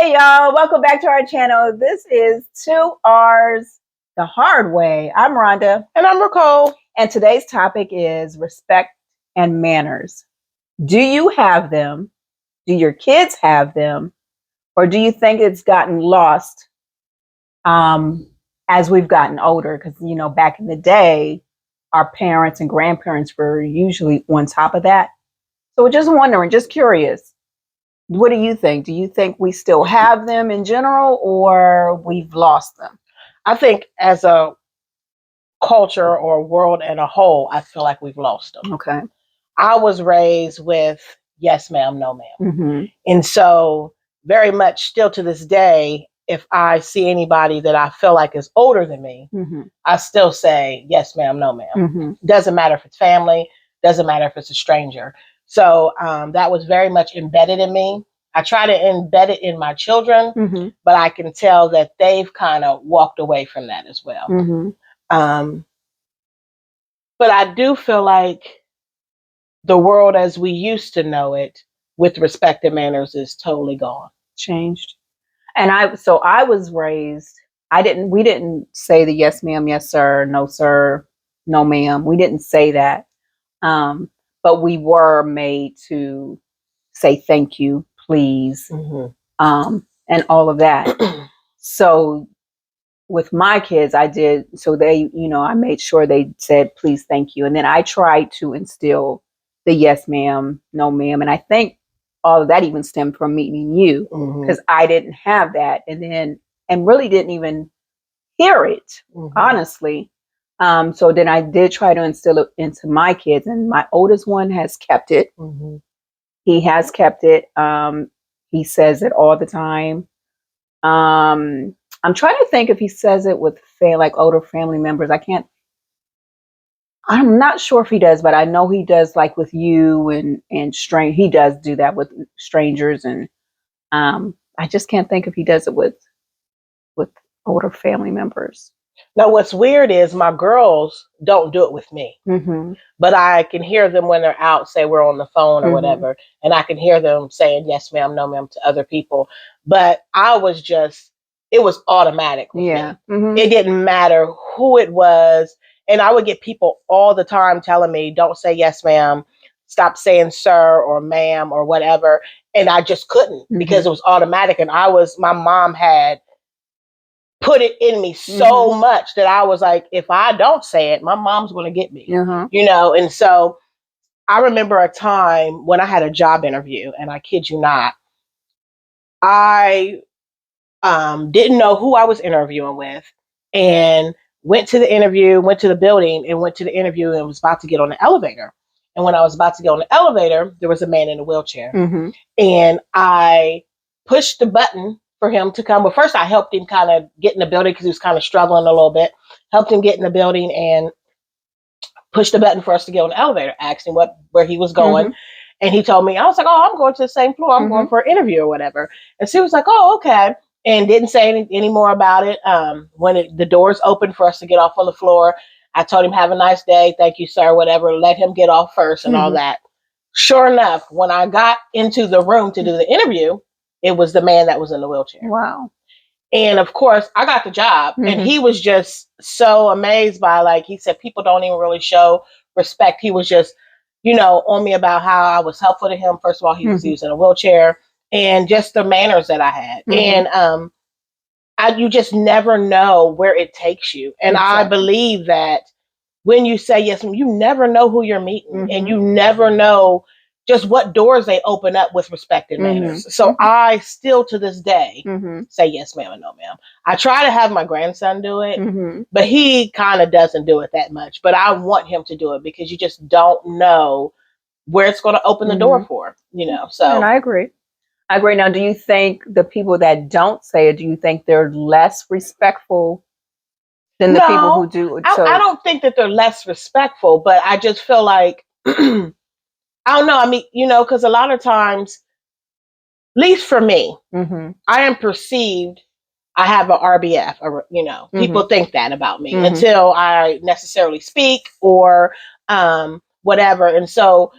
Hey y'all, welcome back to our channel. This is 2R's The Hard Way. I'm Rhonda. And I'm Nicole. And today's topic is respect and manners. Do you have them? Do your kids have them? Or do you think it's gotten lost as we've gotten older? Because, back in the day, our parents and grandparents were usually on top of that. So we're just wondering, just curious. What do you think? Do you think we still have them in general or we've lost them? I think as a culture or world as a whole, I feel like we've lost them. Okay. I was raised with yes, ma'am, no, ma'am. Mm-hmm. And so very much still to this day, if I see anybody that I feel like is older than me, I still say yes, ma'am, no, ma'am. Doesn't matter if it's family, doesn't matter if it's a stranger. So that was very much embedded in me. I try to embed it in my children, but I can tell that they've kind of walked away from that as well. But I do feel like the world as we used to know it with respect and manners is totally gone. Changed. And I was raised, we didn't say the yes ma'am, yes sir, no ma'am. We didn't say that. But we were made to say thank you, please, and all of that. So with my kids, I did, so they, I made sure they said, please, thank you. And then I tried to instill the yes ma'am, no ma'am. And I think all of that even stemmed from meeting you because I didn't have that. And really didn't even hear it, honestly. So then I did try to instill it into my kids, and my oldest one has kept it. He has kept it. He says it all the time. I'm trying to think if he says it with like older family members. I'm not sure if he does, but I know he does, like with you and he does do that with strangers, and I just can't think if he does it with older family members. Now, what's weird is my girls don't do it with me, but I can hear them when they're out, say we're on the phone or whatever, and I can hear them saying yes, ma'am, no, ma'am to other people. But it was automatic with me. It didn't matter who it was. And I would get people all the time telling me, don't say yes, ma'am, stop saying sir or ma'am or whatever. And I just couldn't because it was automatic. And my mom had put it in me so much that I was like, if I don't say it, my mom's going to get me, And so I remember a time when I had a job interview, and I kid you not, I didn't know who I was interviewing with, and went to the building and went to the interview and was about to get on the elevator. And when I was about to get on the elevator, there was a man in a wheelchair. And I pushed the button for him to come. But first I helped him kind of get in the building because he was kind of struggling a little bit. Helped him get in the building and pushed the button for us to get on the elevator. Asked him where he was going. And he told me, I was like, oh, I'm going to the same floor. I'm going for an interview or whatever. And so he was like, oh, okay. And didn't say any more about it. When the doors opened for us to get off on the floor, I told him, have a nice day. Thank you, sir, whatever. Let him get off first and all that. Sure enough, when I got into the room to do the interview, it was the man that was in the wheelchair. Wow. And of course, I got the job. And he was just so amazed by, like, he said, people don't even really show respect. He was just, on me about how I was helpful to him. First of all, he was using a wheelchair, and just the manners that I had. And you just never know where it takes you. And I believe that when you say yes, you never know who you're meeting, and you never know just what doors they open up with respect and manners. So I still to this day say yes, ma'am, and no, ma'am. I try to have my grandson do it, but he kind of doesn't do it that much. But I want him to do it because you just don't know where it's going to open the door for, So. And I agree. Now, do you think the people that don't say it, do you think they're less respectful than the people who do it? I don't think that they're less respectful, but I just feel like, I don't know. I mean, because a lot of times, at least for me, I am perceived, I have an RBF, or, people think that about me until I necessarily speak or whatever. And so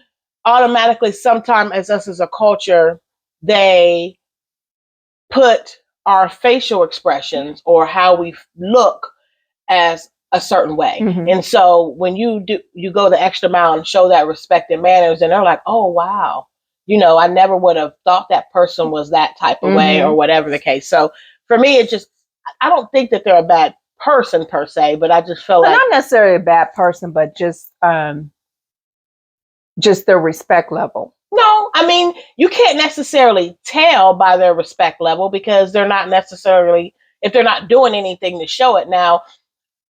automatically, sometimes as us as a culture, they put our facial expressions or how we look as a certain way. Mhm. And so when you go the extra mile and show that respect and manners, and they're like, oh wow, I never would have thought that person was that type of way, or whatever the case. So for me, I don't think that they're a bad person per se, but I just feel like not necessarily a bad person, but just their respect level. No, I mean, you can't necessarily tell by their respect level because they're not necessarily, if they're not doing anything to show it. Now,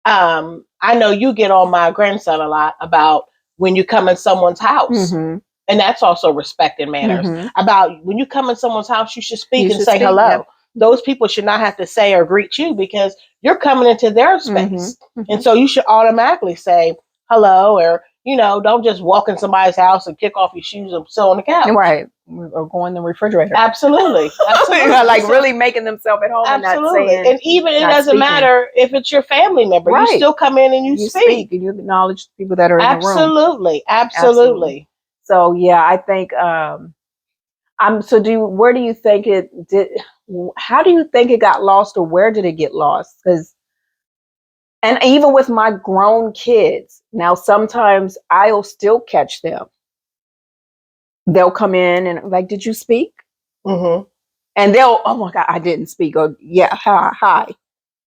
I know you get on my grandson a lot about when you come in someone's house. Mm-hmm. And that's also respect and manners. Mm-hmm. About when you come in someone's house, you should speak You and should say speak, hello. yep. Those people should not have to say or greet you because you're coming into their space. Mm-hmm. And so you should automatically say hello, or, don't just walk in somebody's house and kick off your shoes and sit on the couch. Right. Or go in the refrigerator. Absolutely. Absolutely. Like really making themselves at home. Absolutely. And not saying, and even it doesn't speaking. matter if it's your family member. Right. You still come in and you speak. And you acknowledge people that are in the room. Absolutely. So yeah, I think where do you think it did, how do you think it got lost, or where did it get lost? And even with my grown kids, now sometimes I'll still catch them. They'll come in and like, did you speak? Mm-hmm. And they'll, oh my God, I didn't speak. Or yeah, hi.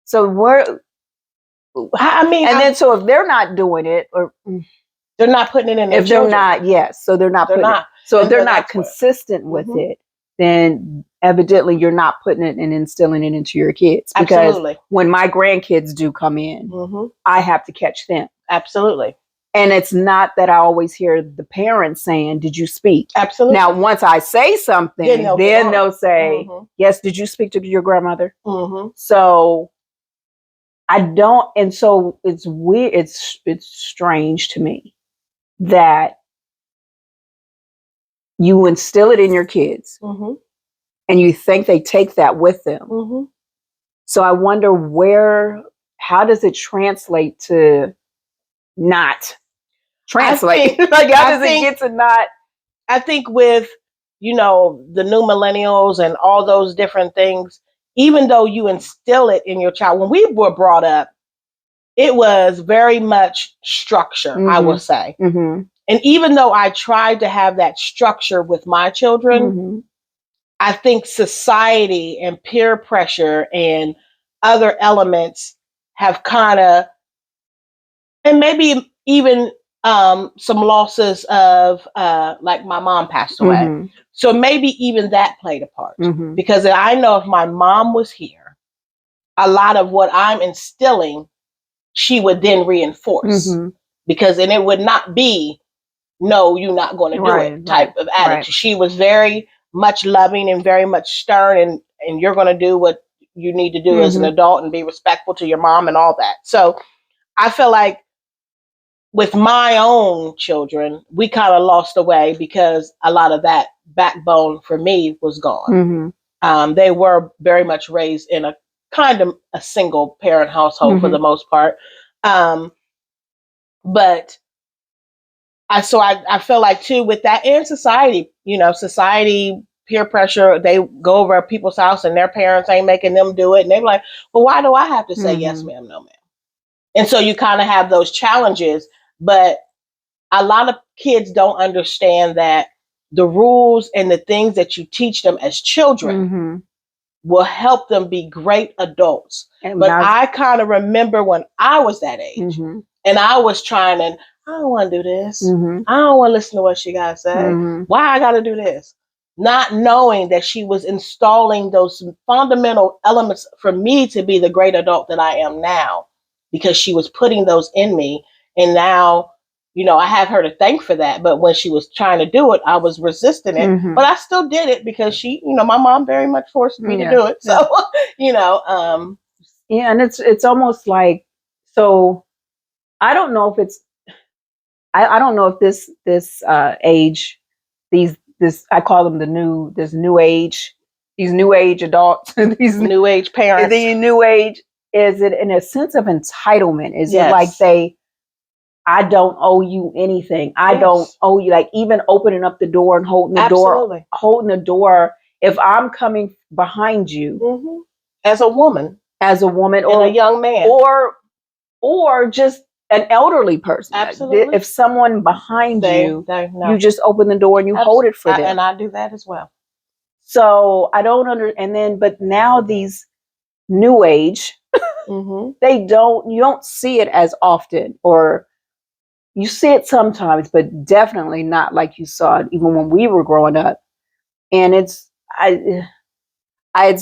So so if they're not doing it, or they're not putting it in their if children. they're not, yes. So they're not They're putting not. it. So if they're not consistent with it, then evidently you're not putting it and instilling it into your kids. Because Absolutely. when my grandkids do come in, I have to catch them. Absolutely. And it's not that I always hear the parents saying, did you speak? Absolutely. Now, once I say something, then they'll say, yes, did you speak to your grandmother? Mm-hmm. So I don't, and so it's weird, it's strange to me that you instill it in your kids and you think they take that with them. So I wonder how does it translate to not translate? Like, how does it get to not? I think with, the new millennials and all those different things, even though you instill it in your child, when we were brought up, it was very much structure, I will say. And even though I tried to have that structure with my children, I think society and peer pressure and other elements have kind of, and maybe even some losses of, like my mom passed away. So maybe even that played a part. Because I know if my mom was here, a lot of what I'm instilling, she would then reinforce. Because then it would not be, no, you're not going to do it type of attitude. Right. She was very much loving and very much stern, and you're going to do what you need to do as an adult and be respectful to your mom and all that. So I feel like with my own children, we kind of lost the way because a lot of that backbone for me was gone. They were very much raised in a kind of a single parent household for the most part. But I feel like too with that, and society, society, peer pressure, they go over at people's house and their parents ain't making them do it. And they're like, well, why do I have to say yes, ma'am, no, ma'am? And so you kind of have those challenges, but a lot of kids don't understand that the rules and the things that you teach them as children will help them be great adults. But I kind of remember when I was that age and I was trying to, I don't want to do this. I don't want to listen to what she got to say. Why I got to do this? Not knowing that she was installing those fundamental elements for me to be the great adult that I am now, because she was putting those in me. And now, I have her to thank for that. But when she was trying to do it, I was resisting it. But I still did it because she, my mom very much forced me to do it. So, yeah, and it's almost like, so I don't know if it's, I don't know if this age, I call them these new age adults, these new age parents, the new age, is it in a sense of entitlement? Is it like I don't owe you anything. I don't owe you, like even opening up the door and holding the door if I'm coming behind you as a woman, as a woman, or a young man, or just an elderly person. Absolutely. If someone behind you, you just open the door and you hold it for them. And I do that as well. So I don't but now these new age, you don't see it as often, or you see it sometimes, but definitely not like you saw it even when we were growing up. And I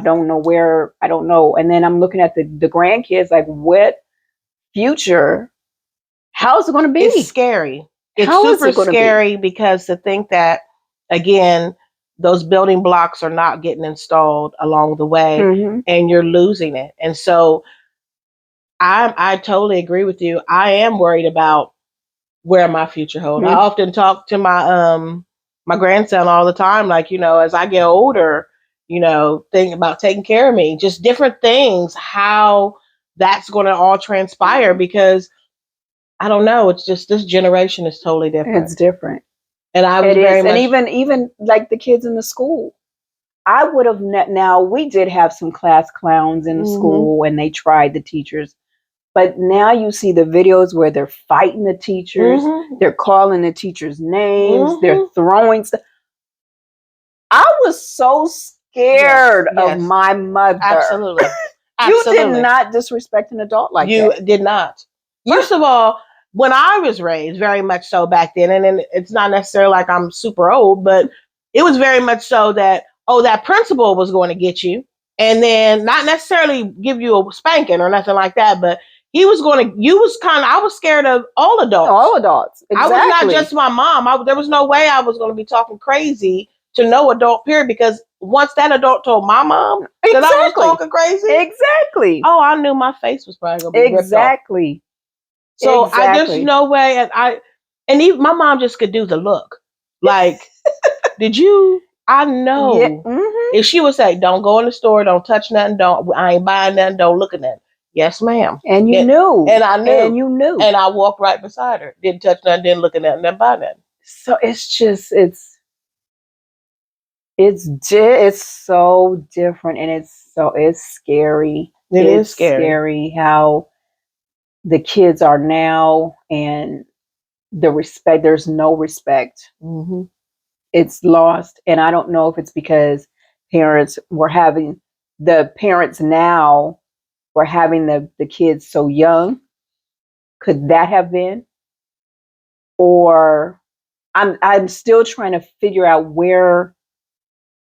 don't know where, I don't know. And then I'm looking at the grandkids, like, what future? How's it going to be? It's scary. It's super scary because to think that, again, those building blocks are not getting installed along the way, and you're losing it. And so I totally agree with you. I am worried about where my future holds. I often talk to my grandson all the time, like, as I get older, think about taking care of me, just different things, how that's going to all transpire, because I don't know. It's just this generation is totally different. It's different. And I was very much... And even like the kids in the school, I would have now we did have some class clowns in the school, and they tried the teachers. But now you see the videos where they're fighting the teachers, they're calling the teachers names, they're throwing stuff. I was so scared of my mother. Absolutely. You did not disrespect an adult like that. You did not. First of all, when I was raised, very much so back then, and it's not necessarily like I'm super old, but it was very much so that, that principal was going to get you, and then not necessarily give you a spanking or nothing like that, but I was scared of all adults. All adults. Exactly. I was not just my mom. There was no way I was going to be talking crazy to no adult, period, because once that adult told my mom that I was talking crazy. Exactly. Oh, I knew my face was probably going to be exactly. ripped off. So there's no way. And even my mom just could do the look. Like, did you? I know. Yeah. If she would say, don't go in the store, don't touch nothing, I ain't buying nothing, don't look at nothing. Yes, ma'am. And you knew. And I knew. And you knew. And I walked right beside her. Didn't touch nothing, didn't look at nothing, didn't buy nothing. So it's just, it's so different, and it's scary. It's scary how the kids are now, and there's no respect. It's lost. And I don't know if it's because the parents now were having the kids so young. Could that have been? Or I'm still trying to figure out where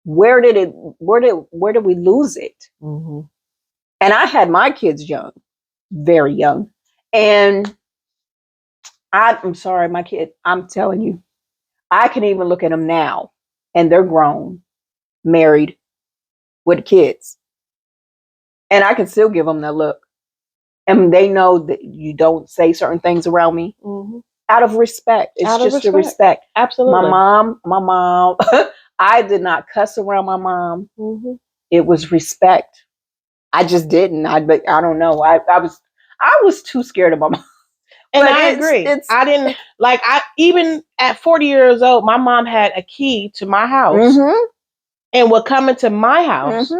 did we lose it? And I had my kids young, very young, and I'm sorry, my kid. I'm telling you, I can even look at them now, and they're grown, married, with kids, and I can still give them that look, and they know that you don't say certain things around me. Out of respect. It's just a respect. Absolutely. My mom, I did not cuss around my mom. It was respect. I just didn't. I don't know. I was too scared of my mom. And I agree. I didn't even at 40 years old, my mom had a key to my house and would come into my house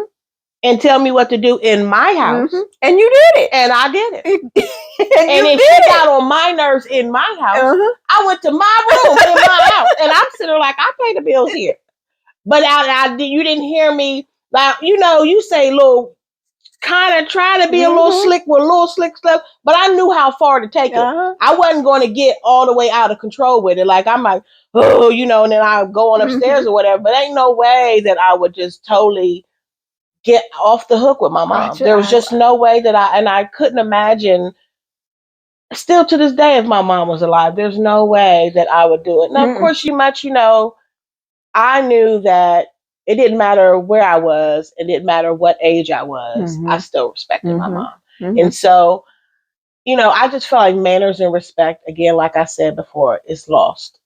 and tell me what to do in my house. And you did it. And I did it. and if she got on my nerves in my house, I went to my room in my house. And I'm sitting there like, I pay the bills here. But you didn't hear me. Like, you say little, kind of try to be a little slick with a little slick stuff. But I knew how far to take it. I wasn't going to get all the way out of control with it. Like, I'm like, and then I go on upstairs or whatever. But ain't no way that I would just totally get off the hook with my mom. There was just no way that I couldn't imagine, still to this day, if my mom was alive, there's no way that I would do it. Now, of course, I knew that it didn't matter where I was, it didn't matter what age I was, I still respected my mom. And so, I just felt like manners and respect, again, like I said before, is lost.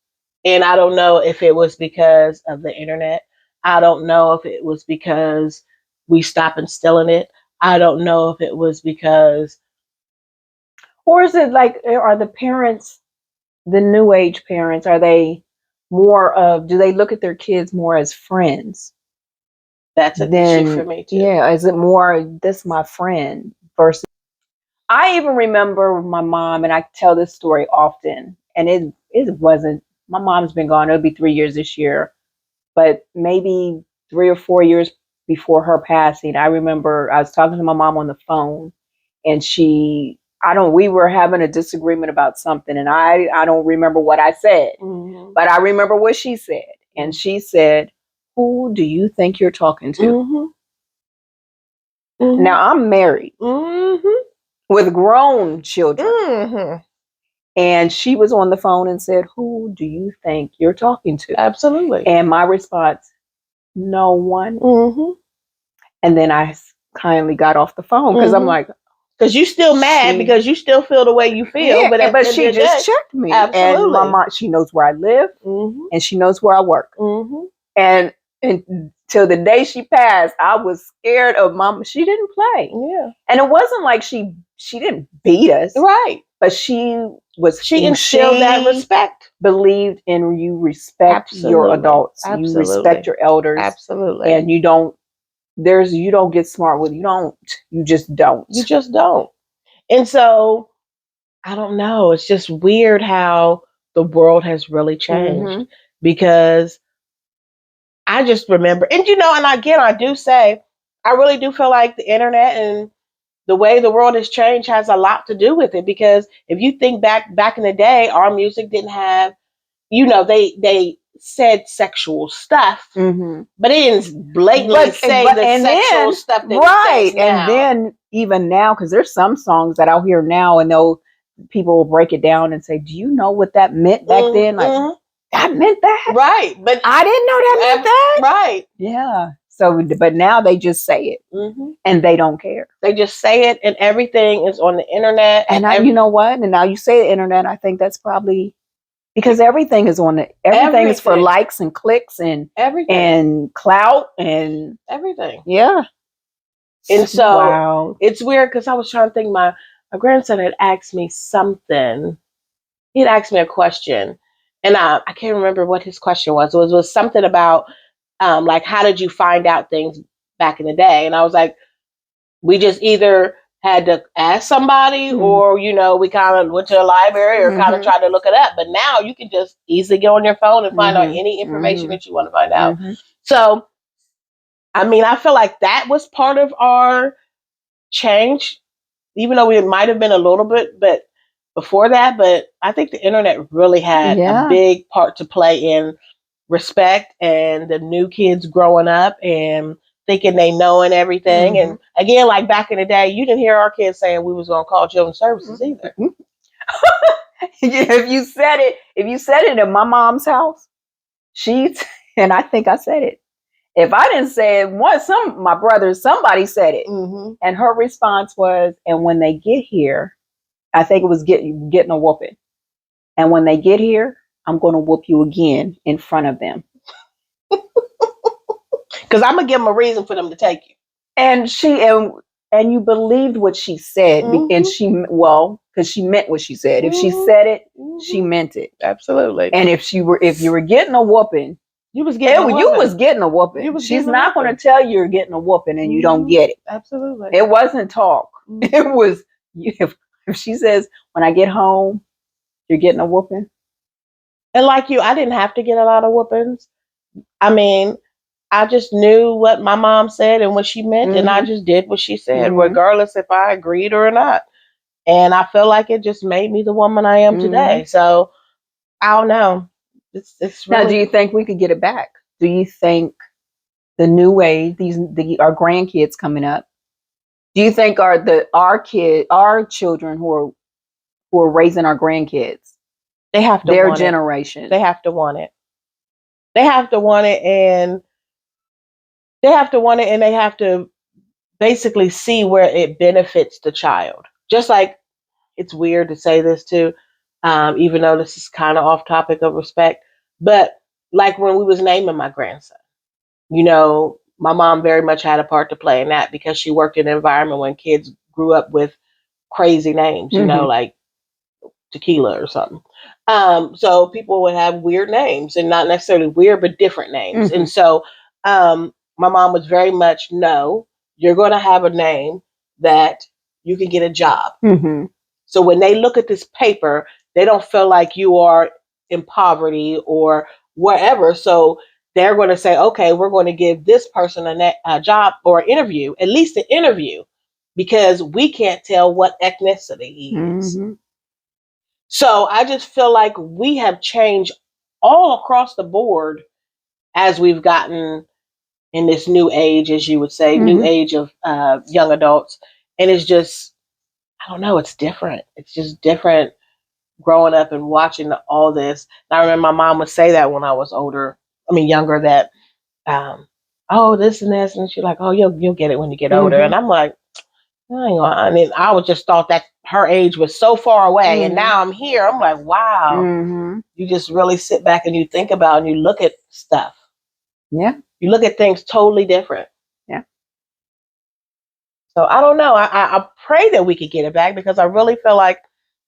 And I don't know if it was because of the internet. I don't know if it was because we stopped instilling it. I don't know if it was because... Or is it like, are the parents, the new age parents, are they more of, do they look at their kids more as friends? That's an issue for me too. Yeah, is it more, this my friend versus, I even remember my mom, and I tell this story often, and it wasn't, my mom's been gone, it'll be 3 years this year, but maybe 3 or 4 years before her passing, I remember I was talking to my mom on the phone, and we were having a disagreement about something, and I don't remember what I said, but I remember what she said. And she said, "Who do you think you're talking to?" Now I'm married with grown children. And she was on the phone and said, "Who do you think you're talking to?" Absolutely. And my response, "No one." And then I kindly got off the phone because I'm like, because you still mad because you still feel the way you feel. Yeah, but she just checked me. Absolutely. And my mom, she knows where I live and she knows where I work. And until the day she passed, I was scared of mom. She didn't play. Yeah. And it wasn't like she didn't beat us. Right. But she instilled that respect. Believed in you respect your adults. Absolutely. You respect your elders. Absolutely. And you don't get smart with it. You just don't. You just don't. And so I don't know. It's just weird how the world has really changed because I just remember, and and again, I do say, I really do feel like the internet and the way the world has changed has a lot to do with it. Because if you think back in the day, our music didn't have, they said sexual stuff, but it didn't blatantly say the sexual stuff that it says now. And then even now, because there's some songs that I'll hear now, and people will break it down and say, "Do you know what that meant back then?" Like, that meant that, right? But I didn't know that meant that, right? Yeah. So, but now they just say it, and they don't care. They just say it, and everything is on the internet. And you know what? And now you say the internet, I think that's probably because everything is on it. Everything is for likes and clicks and everything and clout and everything. Yeah. And so it's weird because I was trying to think. My grandson had asked me something. He'd asked me a question, and I can't remember what his question was. It was something about like, how did you find out things back in the day? And I was like, we just either had to ask somebody or, we kind of went to the library or kind of tried to look it up. But now you can just easily go on your phone and find out any information that you want to find out. So, I mean, I feel like that was part of our change, even though we might have been a little bit, but before that, but I think the internet really had a big part to play in respect and the new kids growing up and thinking they knowing everything. And again, like back in the day, you didn't hear our kids saying we was going to call children's services either. If you said it in my mom's house, and I think I said it. If I didn't say it, my brothers, somebody said it. And her response was, and when they get here, I think it was getting a whooping. And when they get here, I'm going to whoop you again in front of them. Because I'm going to give them a reason for them to take you. And and you believed what she said. And because she meant what she said. If she said it, she meant it. Absolutely. And if you were getting a whooping, you was getting a whooping. She's not going to tell you you're getting a whooping and you don't get it. Absolutely. It wasn't talk. It was, if she says, when I get home, you're getting a whooping. And like you, I didn't have to get a lot of whoopings. I mean, I just knew what my mom said and what she meant, and I just did what she said, regardless if I agreed or not. And I feel like it just made me the woman I am today. So I don't know. It's really... Now, do you think we could get it back? Do you think the new way our grandkids coming up? Do you think our children who are raising our grandkids, they have to their generation, they have to want it. They have to want it, and they have to basically see where it benefits the child. Just like, it's weird to say this too, even though this is kind of off topic of respect, but like when we was naming my grandson, my mom very much had a part to play in that because she worked in an environment when kids grew up with crazy names, like tequila or something. So people would have weird names, and not necessarily weird, but different names. Mhm. And so my mom was very much, no, you're going to have a name that you can get a job. Mhm. So when they look at this paper, they don't feel like you are in poverty or wherever. So they're going to say, okay, we're going to give this person a job or an interview, at least an interview, because we can't tell what ethnicity he is. Mhm. So I just feel like we have changed all across the board as we've gotten in this new age, as you would say, new Mhm. age of young adults. And it's just, I don't know, it's different. It's just different growing up and watching all this. And I remember my mom would say that when I was younger, that, oh, this and this. And she's like, oh, you'll get it when you get older. And Mhm. I'm like, I mean, I was just thought that her age was so far away. And Mhm. now I'm here. I'm like, wow. Mhm. You just really sit back and you think about and you look at stuff. Yeah. You look at things totally different. Yeah. So I don't know. I pray that we could get it back because I really feel like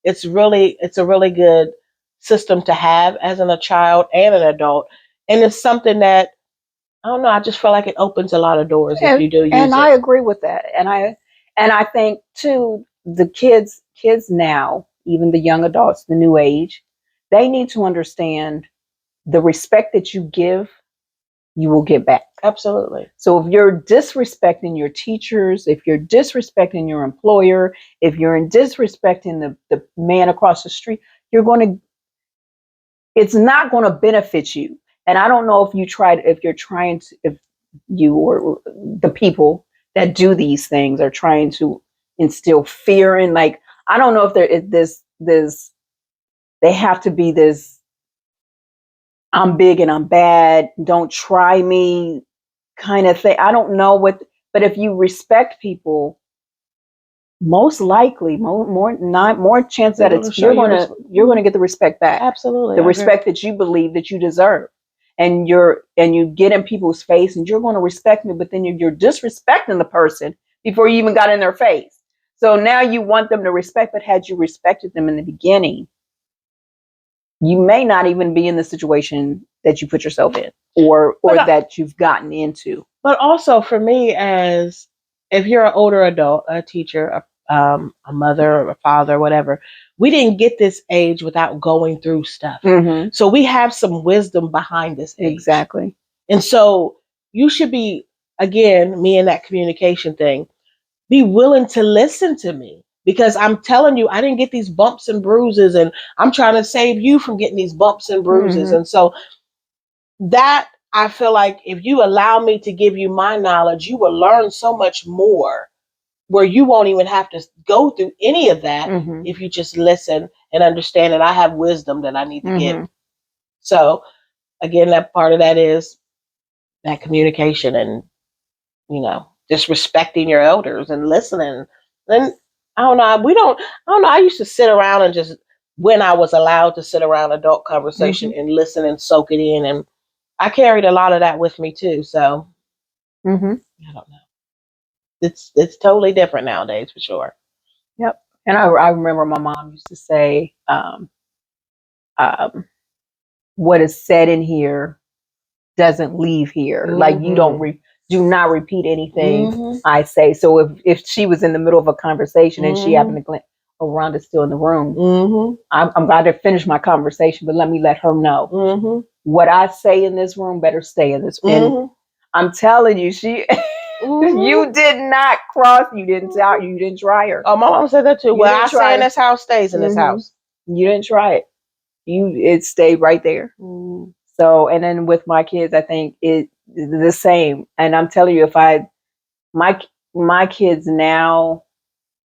it's a really good system to have as a child and an adult. And it's something that I don't know, I just feel like it opens a lot of doors if And you do and use I it. agree with that. And I think too the kids now, even the young adults, the new age, they need to understand the respect that you give, you will get back. Absolutely. So if you're disrespecting your teachers, if you're disrespecting your employer, if you're disrespecting the man across the street, it's not going to benefit you. And I don't know if you or the people that do these things are trying to instill fear in, like, I don't know if there is this, they have to be this, I'm big and I'm bad, don't try me kind of thing. I don't know but if you respect people, most likely, more chance They're that going to show you're gonna get the respect back, Absolutely. the I agree. respect that you believe that you deserve, and you get in people's face, and you're going to respect me, but then you're disrespecting the person before you even got in their face. So now you want them to respect, but had you respected them in the beginning, you may not even be in the situation that you put yourself in, or that you've gotten into. But also for me, as if you're an older adult, a teacher, a mother, or a father, whatever, we didn't get this age without going through stuff. Mm-hmm. So we have some wisdom behind this age. Exactly. And so you should be, again, me and that communication thing, be willing to listen to me. Because I'm telling you, I didn't get these bumps and bruises, and I'm trying to save you from getting these bumps and bruises. Mm-hmm. And so that I feel like if you allow me to give you my knowledge, you will learn so much more where you won't even have to go through any of that Mm-hmm. if you just listen and understand that I have wisdom that I need to give. Mm-hmm. So again, that part of that is that communication and, just respecting your elders and listening. Then I don't know. I used to sit around and just, when I was allowed to sit around adult conversation Mm-hmm. and listen and soak it in, and I carried a lot of that with me too. So Mm-hmm. I don't know. It's totally different nowadays for sure. Yep. And I remember my mom used to say, um, what is said in here doesn't leave here. Mm-hmm. Like, you do not repeat anything Mm-hmm. I say. So if she was in the middle of a conversation and she Mm-hmm. happened to glance, oh, Rhonda's still in the room. Mm-hmm. I'm about to finish my conversation, but let me let her know Mm-hmm. what I say in this room better stay in this. Mm-hmm. And I'm telling you, she, Mm-hmm. you did not cross. You didn't tell. You didn't try her. Oh, my mom said that too. You What didn't I try say in it. this house stays in this Mhm. house. You didn't try it. It stayed right there. Mm-hmm. So, and then with my kids, I think it the same. And I'm telling you, my kids now,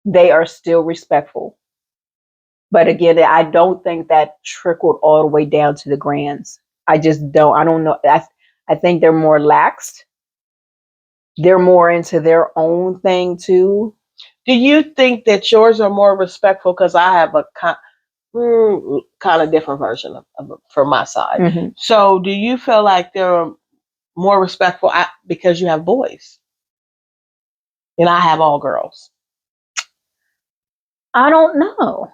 they are still respectful. But again, I don't think that trickled all the way down to the grands. I just don't. I don't know. I think they're more laxed. They're more into their own thing too. Do you think that yours are more respectful? Because I have a kind of different version of from my side. Mm-hmm. So, do you feel like they're more respectful because you have boys, and I have all girls? I don't know.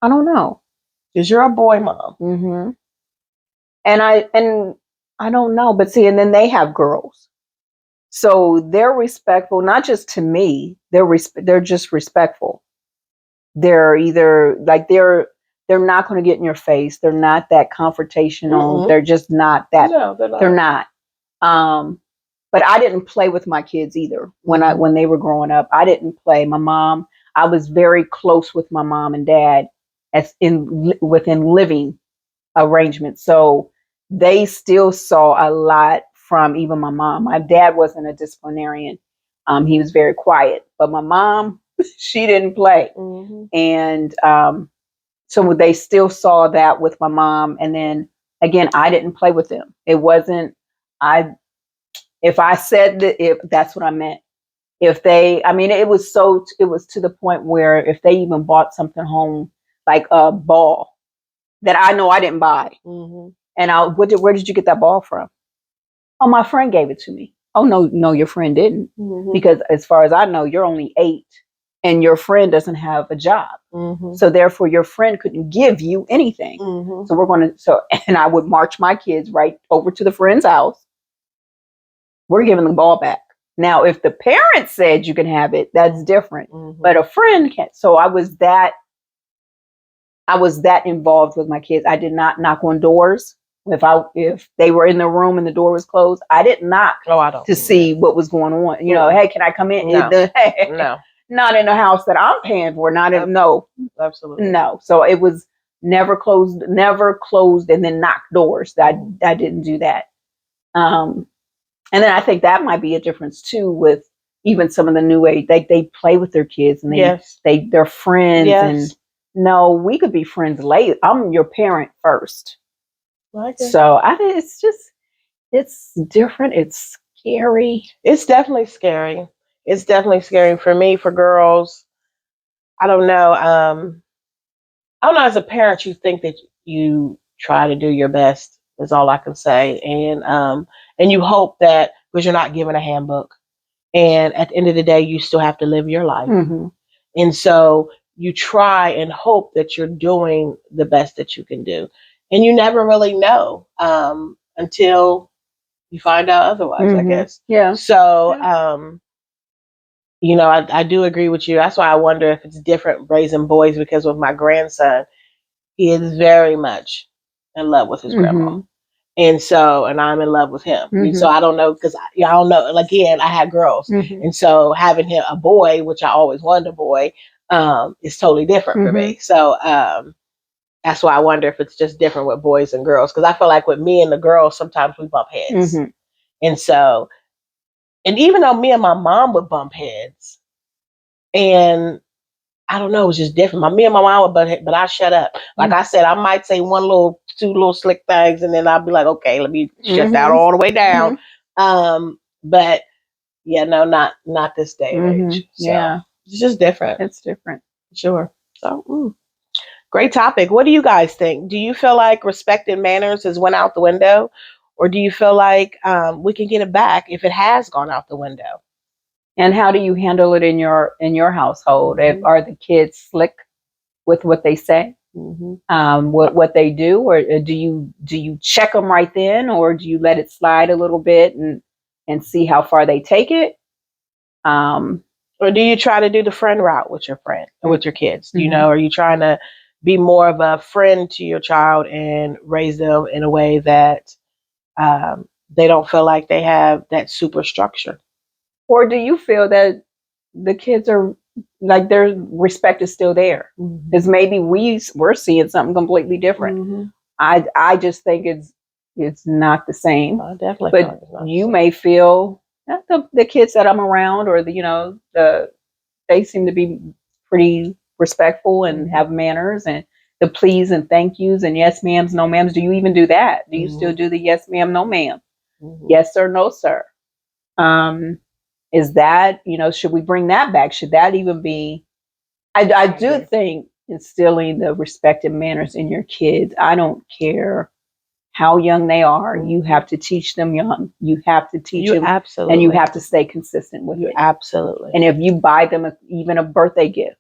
I don't know. Because you're a boy mom. Mm-hmm. And I don't know, but see, and then they have girls, so they're respectful, not just to me. They're just respectful. They're either like they're not going to get in your face. They're not that confrontational. Mm-mm. They're just not that. No, they're not. They're not. Um, but I didn't play with my kids either when they were growing up. I didn't play. My mom. I was very close with my mom and dad as within living arrangements. So they still saw a lot from even my mom. My dad wasn't a disciplinarian. He was very quiet, but my mom, she didn't play. Mm-hmm. And so they still saw that with my mom. And then again, I didn't play with them. It wasn't, if I said that, if that's what I meant, if they, I mean, it was to the point where if they even bought something home, like a ball that I know I didn't buy, Mm-hmm. and where did you get that ball from? Oh, my friend gave it to me. Oh, no, your friend didn't. Mm-hmm. Because as far as I know, you're only 8 and your friend doesn't have a job. Mm-hmm. So therefore your friend couldn't give you anything. Mm-hmm. And I would march my kids right over to the friend's house. We're giving the ball back. Now, if the parent said you can have it, that's different. Mm-hmm. But a friend can't. So I was that involved with my kids. I did not knock on doors. If they were in the room and the door was closed, I didn't knock to see what was going on. You know, hey, can I come in? No. No. Not in the house that I'm paying for. No. Absolutely. No. So it was never closed, and then knocked doors. I didn't do that. And then I think that might be a difference too with even some of the new age. They play with their kids and they're friends. Yes. And no, we could be friends later. I'm your parent first. Okay. So I think it's different. It's scary. It's definitely scary. It's definitely scary for me, for girls. I don't know. I don't know. As a parent, you think that you try to do your best. Is all I can say, and you hope that because you're not given a handbook, and at the end of the day, you still have to live your life, Mm-hmm. and so you try and hope that you're doing the best that you can do, and you never really know until you find out otherwise. Mm-hmm. I guess. Yeah. So. You know, I do agree with you. That's why I wonder if it's different raising boys, because with my grandson, he is very much in love with his grandma. And I'm in love with him. Mm-hmm. So I don't know, because I don't know. Again, I had girls. Mm-hmm. And so having him a boy, which I always wanted a boy, is totally different for me. So that's why I wonder if it's just different with boys and girls. Because I feel like with me and the girls, sometimes we bump heads. Mm-hmm. And so, and even though me and my mom would bump heads, and I don't know, it was just different. Me and my mom would bump heads, but I shut up. Like I said, I might say two little slick things, and then I'll be like, okay, let me shut that all the way down. But yeah, no, not this day and age. So, yeah, it's just different. It's different. Sure. So, great topic. What do you guys think? Do you feel like respect and manners has went out the window? Or do you feel like we can get it back if it has gone out the window? And how do you handle it in your household? Mm-hmm. Are the kids slick with what they say, what they do, or do you check them right then, or do you let it slide a little bit and see how far they take it? Or do you try to do the friend route with your friend or with your kids? Do you know? Are you trying to be more of a friend to your child and raise them in a way that they don't feel like they have that super structure? Or do you feel that the kids are like their respect is still there? Because maybe we're seeing something completely different. I just think it's not the same. Definitely, but you may feel that the kids that I'm around, or they seem to be pretty respectful and have manners, and the please and thank yous and yes ma'ams, no ma'ams. Do you even do that? Do you still do the yes ma'am, no ma'am? Yes sir, no sir? Is that, should we bring that back? Should that even be? I do think instilling the respect and manners in your kids. I don't care how young they are. You have to teach them young. You have to teach them, absolutely, and you have to stay consistent with it. Absolutely. And if you buy them even a birthday gift,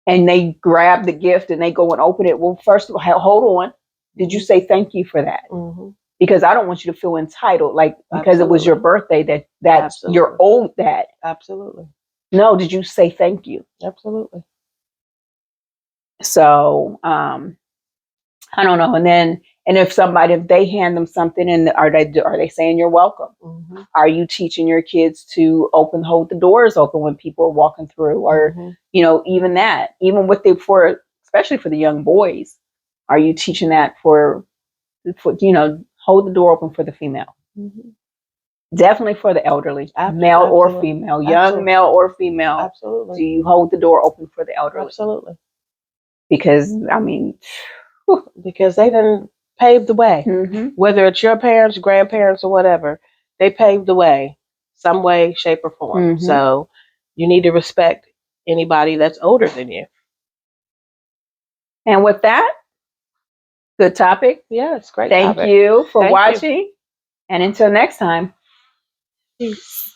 and they grab the gift and they go and open it. Well, first of all, hold on. Did you say thank you for that? Mm-hmm. Because I don't want you to feel entitled, like because it was your birthday that you're owed that. Absolutely. No, did you say thank you? Absolutely. So I don't know. And if they hand them something, and are they saying you're welcome? Mm-hmm. Are you teaching your kids to hold the doors open when people are walking through, or even that, even especially for the young boys, are you teaching that for hold the door open for the female? Mm-hmm. Definitely for the elderly, male or female, young male or female. Absolutely. Do you hold the door open for the elderly? Absolutely. Because I mean, because they didn't pave the way. Mm-hmm. Whether it's your parents, grandparents, or whatever, they paved the way, some way, shape, or form. Mm-hmm. So you need to respect anybody that's older than you. And with that, good topic. Yeah, it's great. Thank you for watching. And until next time. Peace.